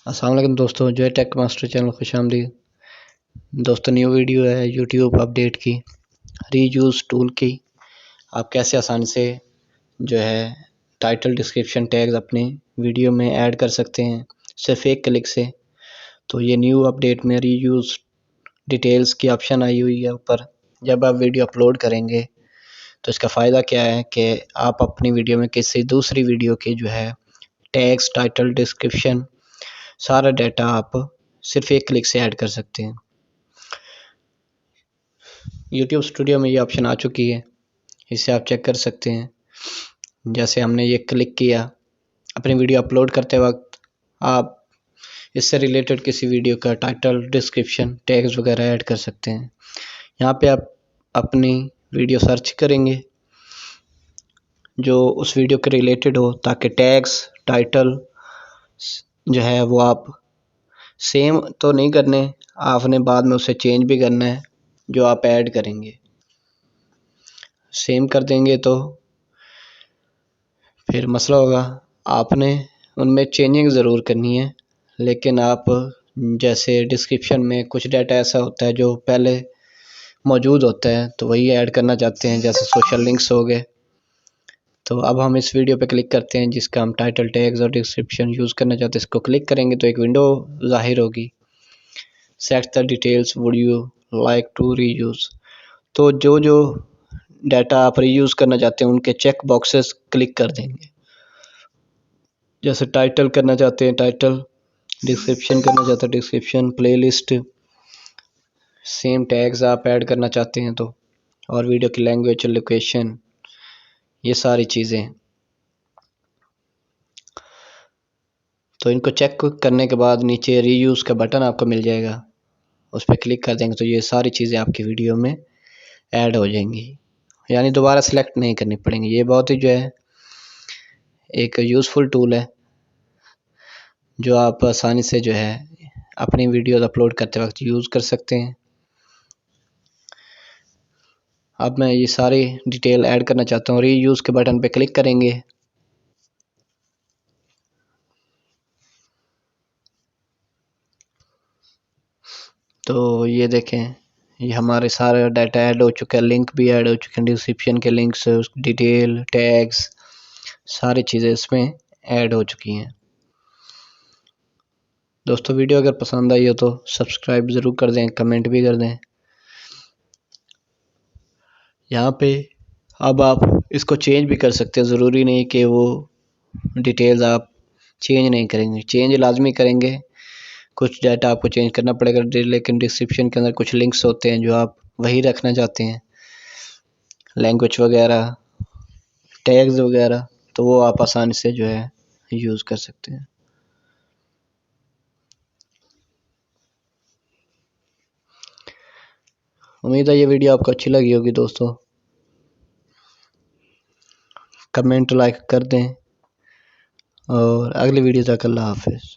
अस्सलाम वालेकुम दोस्तों, जो है टेक मास्टर चैनल खुश आमदीद। दोस्तों न्यू वीडियो है यूट्यूब अपडेट की, रीयूज़ टूल की। आप कैसे आसानी से जो है टाइटल डिस्क्रिप्शन टैग्स अपनी वीडियो में ऐड कर सकते हैं सिर्फ एक क्लिक से। तो ये न्यू अपडेट में रीयूज़ डिटेल्स की ऑप्शन आई हुई है ऊपर। जब आप वीडियो अपलोड करेंगे तो इसका फ़ायदा क्या है कि आप अपनी वीडियो में किसी दूसरी वीडियो की जो है टैग्स, टाइटल, डिस्क्रिप्शन, सारा डाटा आप सिर्फ एक क्लिक से ऐड कर सकते हैं। यूट्यूब स्टूडियो में ये ऑप्शन आ चुकी है, इसे आप चेक कर सकते हैं। जैसे हमने ये क्लिक किया, अपनी वीडियो अपलोड करते वक्त आप इससे रिलेटेड किसी वीडियो का टाइटल, डिस्क्रिप्शन, टैग्स वगैरह ऐड कर सकते हैं। यहाँ पे आप अपनी वीडियो सर्च करेंगे जो उस वीडियो के रिलेटेड हो, ताकि टैग्स, टाइटल जो है वो आप सेम तो नहीं करने, आपने बाद में उसे चेंज भी करना है। जो आप ऐड करेंगे सेम कर देंगे तो फिर मसला होगा। आपने उनमें चेंजिंग ज़रूर करनी है, लेकिन आप जैसे डिस्क्रिप्शन में कुछ डाटा ऐसा होता है जो पहले मौजूद होता है तो वही ऐड करना चाहते हैं, जैसे सोशल लिंक्स हो गए। तो अब हम इस वीडियो पे क्लिक करते हैं जिसका हम टाइटल, टैग्स और डिस्क्रिप्शन यूज़ करना चाहते हैं। इसको क्लिक करेंगे तो एक विंडो ज़ाहिर होगी, set the details would you like to reuse. तो जो डाटा आप रीयूज़ करना चाहते हैं उनके चेक बॉक्सेस क्लिक कर देंगे। जैसे टाइटल करना चाहते हैं टाइटल, डिस्क्रिप्शन करना चाहते हैं डिस्क्रिप्शन, प्लेलिस्ट, सेम टैग्स आप ऐड करना चाहते हैं तो, और वीडियो की लैंग्वेज, लोकेशन, ये सारी चीज़ें। तो इनको चेक करने के बाद नीचे रीयूज़ का बटन आपको मिल जाएगा, उस पर क्लिक कर देंगे तो ये सारी चीज़ें आपकी वीडियो में ऐड हो जाएंगी, यानी दोबारा सेलेक्ट नहीं करनी पड़ेंगी। ये बहुत ही जो है एक यूज़फुल टूल है जो आप आसानी से जो है अपनी वीडियोज़ अपलोड करते वक्त यूज़ कर सकते हैं। अब मैं ये सारी डिटेल ऐड करना चाहता हूँ, रीयूज़ के बटन पे क्लिक करेंगे। तो ये देखें, ये हमारे सारे डाटा ऐड हो चुका है, लिंक भी ऐड हो चुके हैं, डिस्क्रिप्शन के लिंक्स, डिटेल, टैग्स, सारी चीज़ें इसमें ऐड हो चुकी हैं। दोस्तों वीडियो अगर पसंद आई हो तो सब्सक्राइब ज़रूर कर दें, कमेंट भी कर दें। यहाँ पे अब आप इसको चेंज भी कर सकते हैं, ज़रूरी नहीं कि वो डिटेल्स आप चेंज नहीं करेंगे, चेंज लाजमी करेंगे। कुछ डाटा आपको चेंज करना पड़ेगा, लेकिन डिस्क्रिप्शन के अंदर कुछ लिंक्स होते हैं जो आप वही रखना चाहते हैं, लैंग्वेज वगैरह, टैग्स वगैरह, तो वो आप आसानी से जो है यूज़ कर सकते हैं। उम्मीद है ये वीडियो आपको अच्छी लगी होगी दोस्तों। कमेंट, लाइक कर दें और अगली वीडियो तक अल्लाह हाफिज़।